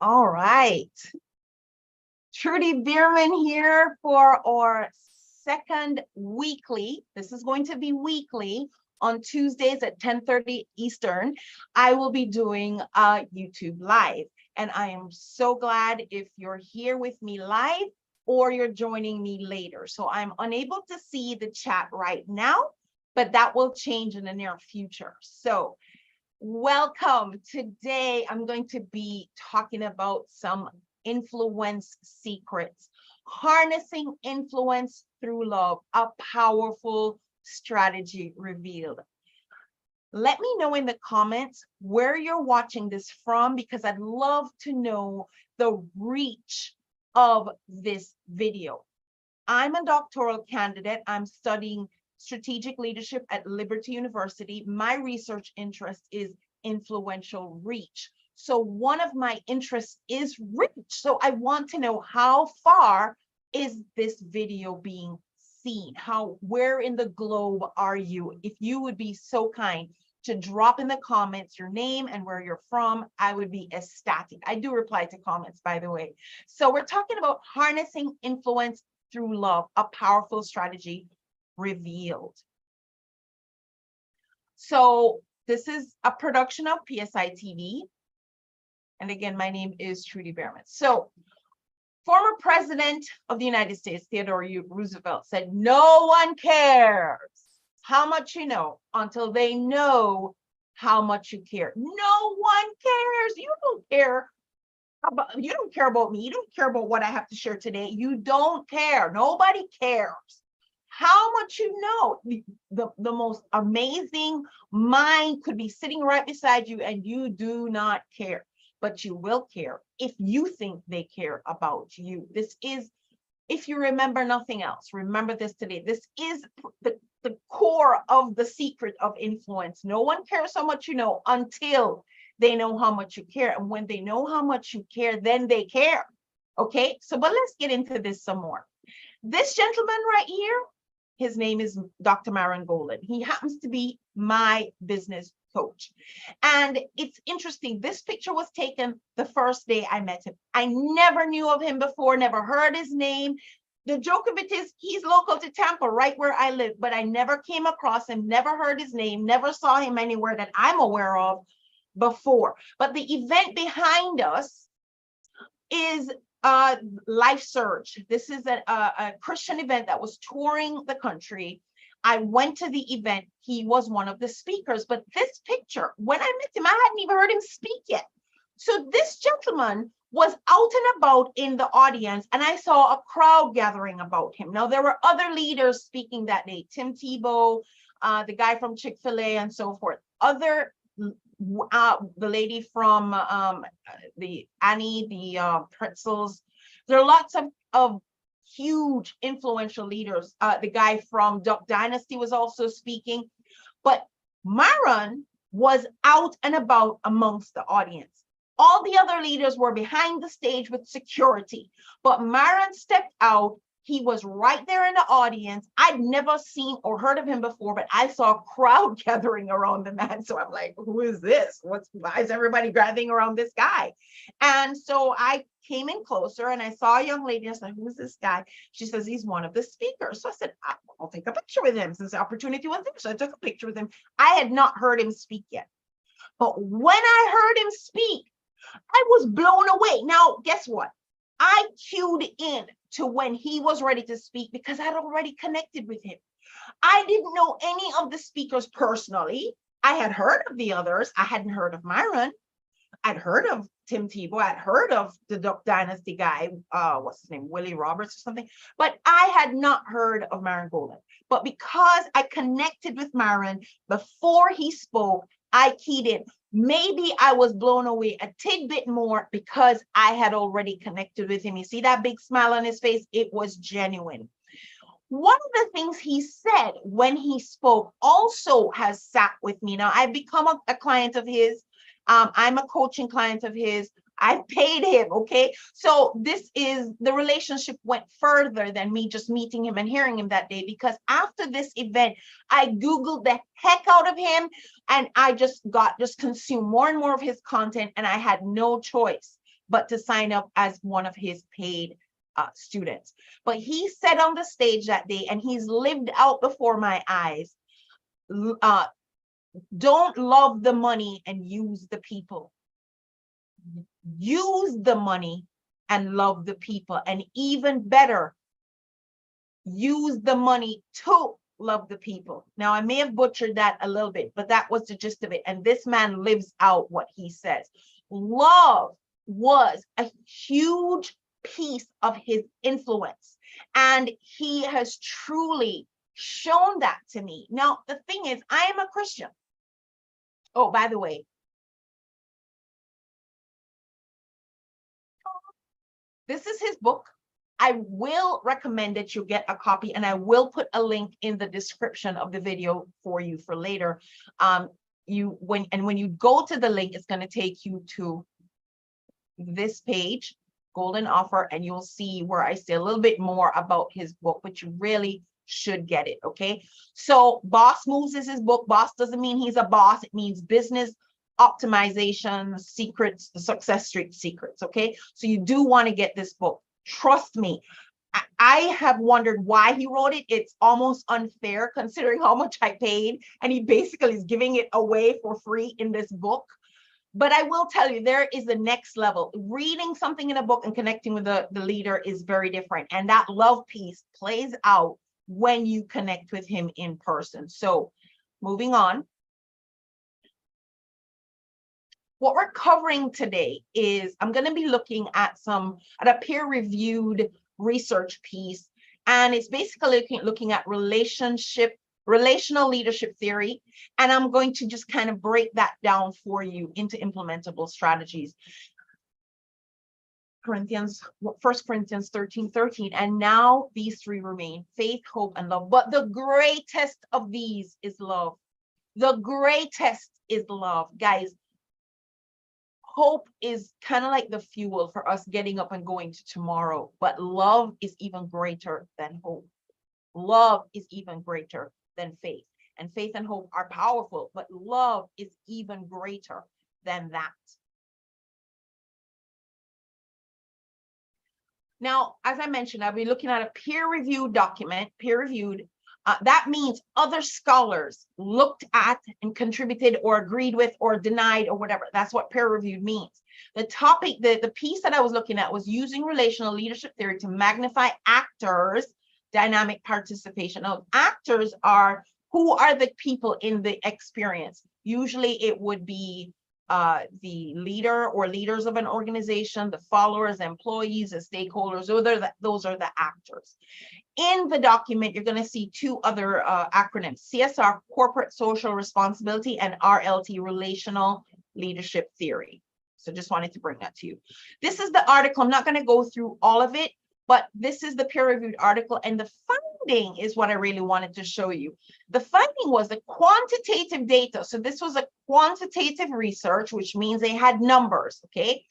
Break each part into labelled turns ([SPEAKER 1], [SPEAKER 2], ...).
[SPEAKER 1] All right. Trudy Bierman here for our second weekly. This is going to be weekly on Tuesdays at 10:30 Eastern. I will be doing a YouTube live. And I am so glad if you're here with me live or you're joining me later. So I'm unable to see the chat right now, but that will change in the near future. So welcome. Today, I'm going to be talking about some influence secrets. Harnessing influence through love, a powerful strategy revealed. Let me know in the comments where you're watching this from, because I'd love to know the reach of this video. I'm a doctoral candidate. I'm studying strategic leadership at Liberty University. My research interest is influential reach. So one of my interests is reach. So I want to know, how far is this video being seen? Where in the globe are you? If you would be so kind to drop in the comments your name and where you're from, I would be ecstatic. I do reply to comments, by the way. So we're talking about harnessing influence through love, a powerful strategy revealed. So this is a production of PSI TV. And again, my name is Trudy Bierman. So former President of the United States, Theodore Roosevelt, said, no one cares how much you know until they know how much you care. No one cares. You don't care. You don't care about me. You don't care about what I have to share today. You don't care. Nobody cares how much you know. The most amazing mind could be sitting right beside you and you do not care, but you will care if you think they care about you. This is, if you remember nothing else, remember this today. This is the core of the secret of influence. No one cares how much you know until they know how much you care. And when they know how much you care, then they care. Okay, so but let's get into this some more. This gentleman right here, his name is Dr. Myron Golden. He happens to be my business coach. And it's interesting, this picture was taken the first day I met him. I never knew of him before, never heard his name. The joke of it is he's local to Tampa, right where I live, but I never came across him, never heard his name, never saw him anywhere that I'm aware of before. But the event behind us is Life Surge. This is a Christian event that was touring the country. I went to the event. He was one of the speakers, but this picture, when I met him, I hadn't even heard him speak yet. So this gentleman was out and about in the audience, and I saw a crowd gathering about him. Now, there were other leaders speaking that day, Tim Tebow, the guy from Chick-fil-A and so forth, the lady from the Annie, the Pretzels. There are lots of huge influential leaders. The guy from Duck Dynasty was also speaking, but Myron was out and about amongst the audience. All the other leaders were behind the stage with security, but Myron stepped out. He was right there in the audience. I'd never seen or heard of him before, but I saw a crowd gathering around the man. So I'm like, who is this? Why is everybody gathering around this guy? And so I came in closer and I saw a young lady. I said, who is this guy? She says, he's one of the speakers. So I said, I'll take a picture with him since the opportunity was there. So I took a picture with him. I had not heard him speak yet. But when I heard him speak, I was blown away. Now, guess what? I cued in to when he was ready to speak because I'd already connected with him. I didn't know any of the speakers personally. I had heard of the others. I hadn't heard of Myron. I'd heard of Tim Tebow. I'd heard of the Duck Dynasty guy. What's his name? Willie Roberts or something. But I had not heard of Myron Golden. But because I connected with Myron before he spoke, I keyed in. Maybe I was blown away a tidbit more because I had already connected with him. You see that big smile on his face? It was genuine. One of the things he said when he spoke also has sat with me. Now, I've become a client of his. I'm a coaching client of his. I paid him, okay? So the relationship went further than me just meeting him and hearing him that day, because after this event, I Googled the heck out of him and I just consumed more and more of his content, and I had no choice but to sign up as one of his paid students. But he said on the stage that day, and he's lived out before my eyes, don't love the money and use the people. Use the money and love the people. And even better, use the money to love the people. Now, I may have butchered that a little bit, but that was the gist of it. And this man lives out what he says. Love was a huge piece of his influence, and he has truly shown that to me. Now, the thing is, I am a Christian. Oh, by the way, this is his book. I will recommend that you get a copy, and I will put a link in the description of the video for you for later. When you go to the link, it's going to take you to this page, Golden Offer, and you'll see where I say a little bit more about his book, but you really should get it. Okay. So Boss Moves is his book. Boss doesn't mean he's a boss. It means business optimization secrets, the success street secrets. Okay. So you do want to get this book. Trust me. I have wondered why he wrote it. It's almost unfair considering how much I paid, and he basically is giving it away for free in this book. But I will tell you, there is the next level. Reading something in a book and connecting with the leader is very different. And that love piece plays out when you connect with him in person. So moving on. What we're covering today is I'm going to be looking at a peer-reviewed research piece. And it's basically looking at relational leadership theory. And I'm going to just kind of break that down for you into implementable strategies. 1 Corinthians 13:13. And now these three remain: faith, hope, and love. But the greatest of these is love. The greatest is love. Guys, hope is kind of like the fuel for us getting up and going to tomorrow. But love is even greater than hope. Love is even greater than faith. And faith and hope are powerful, but love is even greater than that. Now, as I mentioned, I'll be looking at a peer-reviewed document, peer-reviewed. That means other scholars looked at and contributed or agreed with or denied or whatever. That's what peer-reviewed means. The topic, the piece that I was looking at was using relational leadership theory to magnify actors' dynamic participation. Now, actors are who are the people in the experience. Usually it would be the leader or leaders of an organization, the followers, employees, the stakeholders. Those are the actors. In the document, you're going to see two other acronyms: CSR, Corporate Social Responsibility, and RLT, Relational Leadership Theory. So just wanted to bring that to you. This is the article. I'm not going to go through all of it, but this is the peer-reviewed article, and the finding is what I really wanted to show you. The finding was the quantitative data. So this was a quantitative research, which means they had numbers, okay?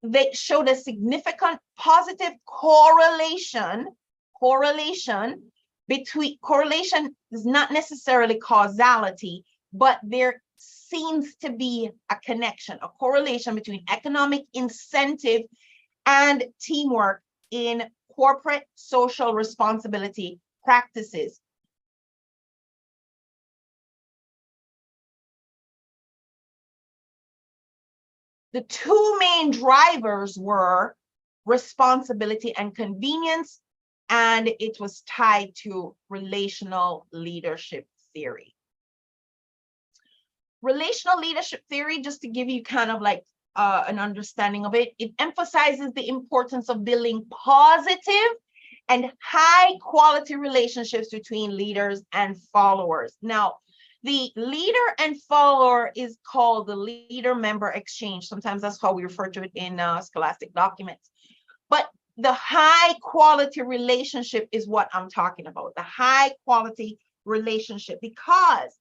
[SPEAKER 1] They showed a significant positive correlation between, correlation is not necessarily causality, but there seems to be a connection, a correlation between economic incentive and teamwork in corporate social responsibility practices. The two main drivers were responsibility and convenience, and it was tied to relational leadership theory. Relational leadership theory, just to give you kind of like an understanding of it, it emphasizes the importance of building positive and high quality relationships between leaders and followers. Now, the leader and follower is called the leader-member exchange. Sometimes that's how we refer to it in scholastic documents. But the high quality relationship is what I'm talking about, the high quality relationship, because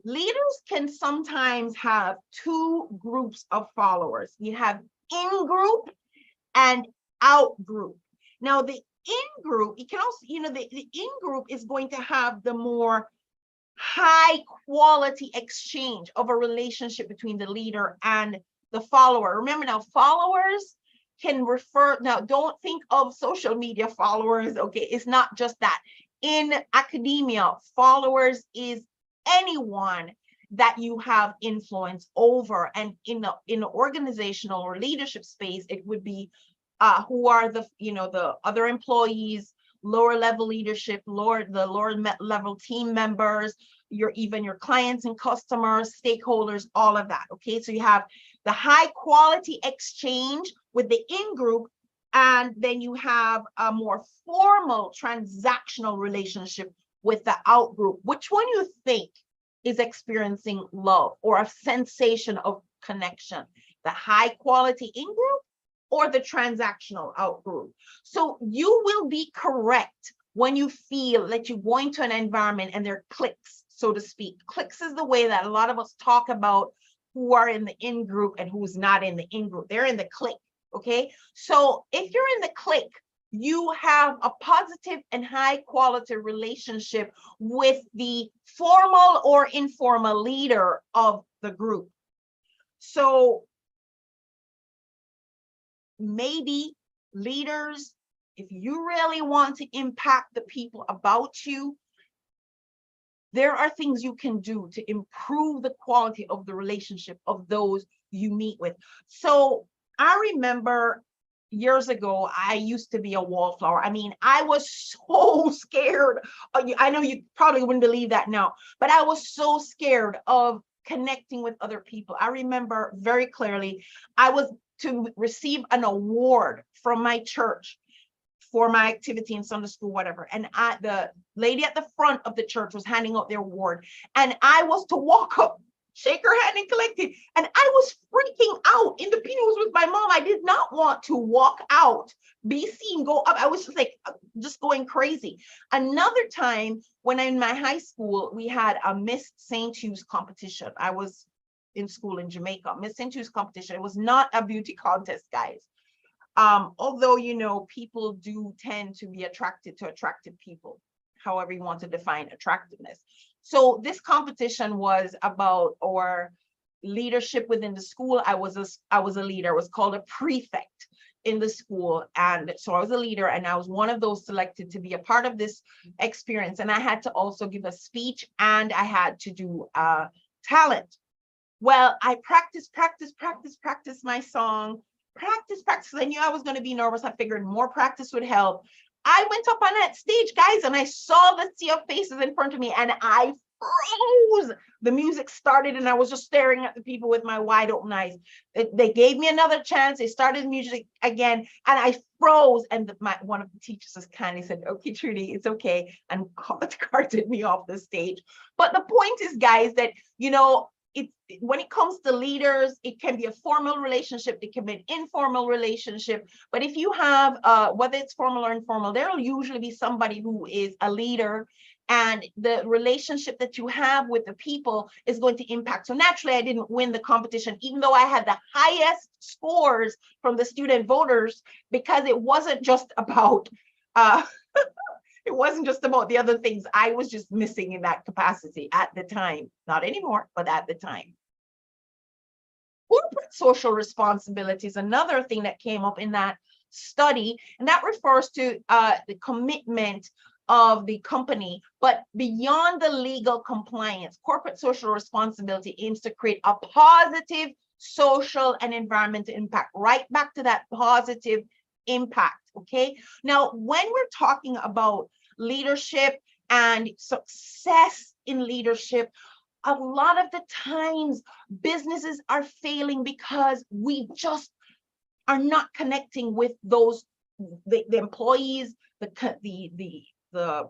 [SPEAKER 1] leaders can sometimes have two groups of followers. You have in-group and out-group. Now, the in-group, you can also, the in-group is going to have the more high quality exchange of a relationship between the leader and the follower. Remember now, followers can refer, now don't think of social media followers, okay? It's not just that. In academia, followers is anyone that you have influence over, and in the organizational or leadership space, it would be who are the the other employees, lower level leadership, lower level team members, even your clients and customers, stakeholders, all of that. Okay, so you have the high quality exchange with the in-group, and then you have a more formal transactional relationship with the out-group. Which one you think is experiencing love or a sensation of connection? The high quality in-group or the transactional out-group? So you will be correct when you feel that you go into an environment and there are cliques, so to speak. Cliques is the way that a lot of us talk about who are in the in-group and who's not in the in-group. They're in the clique, okay? So if you're in the clique, you have a positive and high quality relationship with the formal or informal leader of the group. So maybe leaders, if you really want to impact the people about you, there are things you can do to improve the quality of the relationship of those you meet with. So I remember years ago, I used to be a wallflower. I mean, I was so scared. I know you probably wouldn't believe that now, but I was so scared of connecting with other people. I remember very clearly, I was to receive an award from my church for my activity in Sunday school, whatever. And the lady at the front of the church was handing out their award. And I was to walk up, shake her hand and collect it. And I was freaking out in the pews with my mom. I did not want to walk out, be seen, go up. I was just like, just going crazy. Another time when in my high school, we had a Miss St. Hugh's competition. I was in school in Jamaica, Miss St. Hugh's competition. It was not a beauty contest, guys. Although, people do tend to be attracted to attractive people, however you want to define attractiveness. So this competition was about our leadership within the school. I was a leader. It was called a prefect in the school. And so I was a leader, and I was one of those selected to be a part of this experience. And I had to also give a speech, and I had to do talent. Well, I practiced my song. Practice. I knew I was going to be nervous. I figured more practice would help. I went up on that stage, guys, and I saw the sea of faces in front of me, and I froze. The music started, and I was just staring at the people with my wide open eyes. They gave me another chance. They started the music again, and I froze. And one of the teachers just kindly said, "Okay, Trudy, it's okay," and carted me off the stage. But the point is, guys, that when it comes to leaders, it can be a formal relationship, it can be an informal relationship. But if you have, whether it's formal or informal, there will usually be somebody who is a leader, and the relationship that you have with the people is going to impact. So naturally, I didn't win the competition, even though I had the highest scores from the student voters, because it wasn't just about it wasn't just about the other things. I was just missing in that capacity at the time. Not anymore, but at the time. Corporate social responsibility is another thing that came up in that study, and that refers to the commitment of the company. But beyond the legal compliance, corporate social responsibility aims to create a positive social and environmental impact. Right back to that positive impact. Okay. Now, when we're talking about leadership and success in leadership, a lot of the times businesses are failing because we just are not connecting with those the employees, the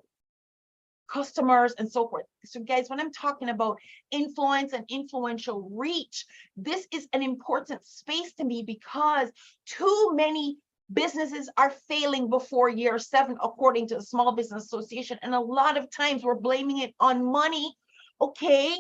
[SPEAKER 1] customers, and so forth. So guys, when I'm talking about influence and influential reach, this is an important space to me, because too many businesses are failing before year 7, according to the Small Business Association. And a lot of times we're blaming it on money. Okay,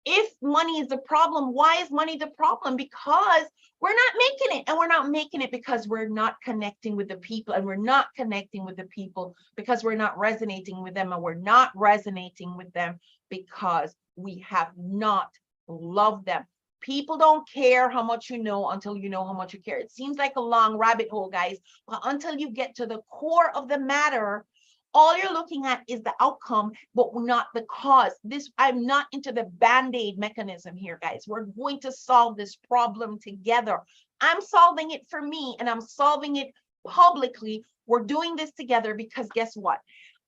[SPEAKER 1] if money is the problem, why is money the problem? Because we're not making it, and we're not making it because we're not connecting with the people, and we're not connecting with the people because we're not resonating with them, and we're not resonating with them because we have not loved them. People don't care how much you know until you know how much you care. It seems like a long rabbit hole, guys, but until you get to the core of the matter, all you're looking at is the outcome, but not the cause. I'm not into the band-aid mechanism here, guys. We're going to solve this problem together. I'm solving it for me, and I'm solving it publicly. We're doing this together because guess what?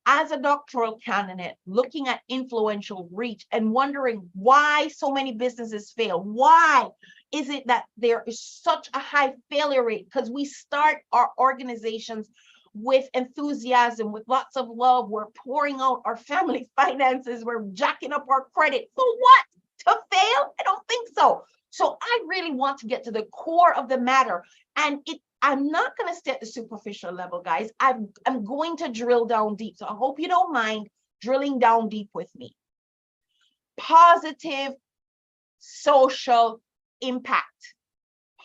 [SPEAKER 1] As a doctoral candidate, looking at influential reach and wondering why so many businesses fail. Why is it that there is such a high failure rate? Because we start our organizations with enthusiasm, with lots of love. We're pouring out our family finances. We're jacking up our credit. For what? To fail? I don't think so. So I really want to get to the core of the matter. And I'm not going to stay at the superficial level, guys. I'm going to drill down deep. So I hope you don't mind drilling down deep with me. Positive social impact.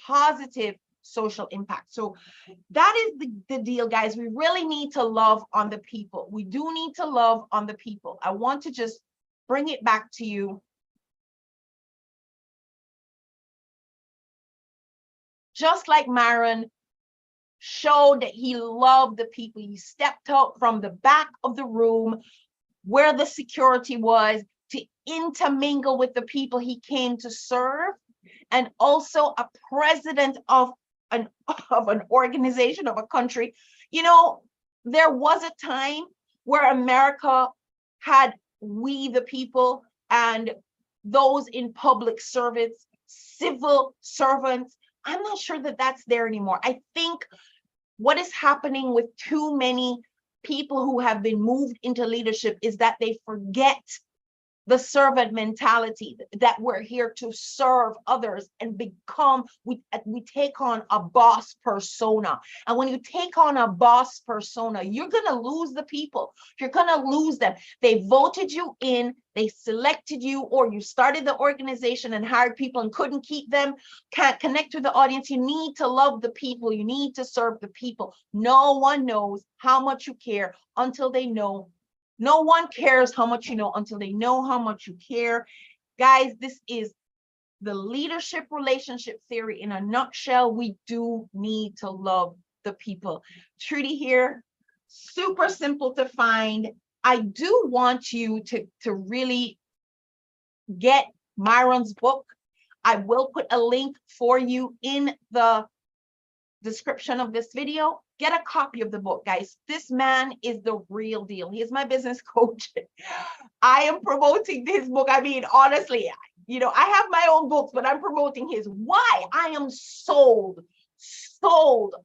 [SPEAKER 1] Positive social impact. So that is the deal, guys. We really need to love on the people. We do need to love on the people. I want to just bring it back to you. Just like Myron showed that he loved the people. He stepped out from the back of the room where the security was to intermingle with the people he came to serve, and also a president of an organization, of a country. You know, there was a time where America had we the people and those in public service, civil servants. I'm not sure that that's there anymore. I think what is happening with too many people who have been moved into leadership is that they forget the servant mentality, that we're here to serve others and become, we take on a boss persona. And when you take on a boss persona, you're going to lose the people. You're going to lose them. They voted you in, they selected you, or you started the organization and hired people and couldn't keep them, can't connect to the audience. You need to love the people. You need to serve the people. No one knows how much you care until they know. No one cares how much you know until they know how much you care. Guys, this is the leadership relationship theory in a nutshell. We do need to love the people. Trudy here, super simple to find. I do want you to really get Myron's book. I will put a link for you in the description of this video. Get a copy of the book, guys. This man is the real deal. He is my business coach. I am promoting this book. I mean, honestly, you know, I have my own books, but I'm promoting his. Why? I am sold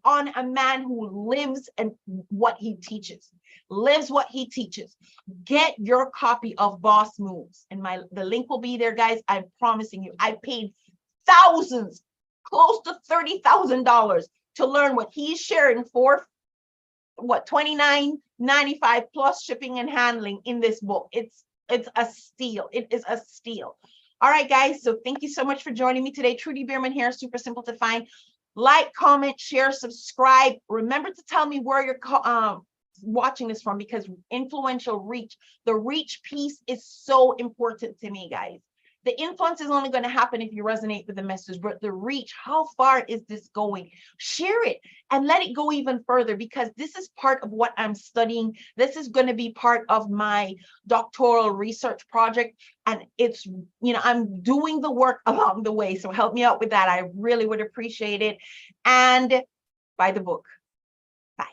[SPEAKER 1] on a man who lives and what he teaches. Lives what he teaches. Get your copy of Boss Moves. And the link will be there, guys. I'm promising you. I paid thousands, close to $30,000 to learn what he's sharing for what $29.95 plus shipping and handling in this book. It's a steal. It is a steal. All right, guys. So thank you so much for joining me today. Trudy Bierman here. Super simple to find. Like, comment, share, subscribe. Remember to tell me where you're watching this from, because influential reach, the reach piece is so important to me, guys. The influence is only going to happen if you resonate with the message, but the reach, how far is this going? Share it and let it go even further, because this is part of what I'm studying. This is going to be part of my doctoral research project. And it's, you know, I'm doing the work along the way. So help me out with that. I really would appreciate it. And buy the book.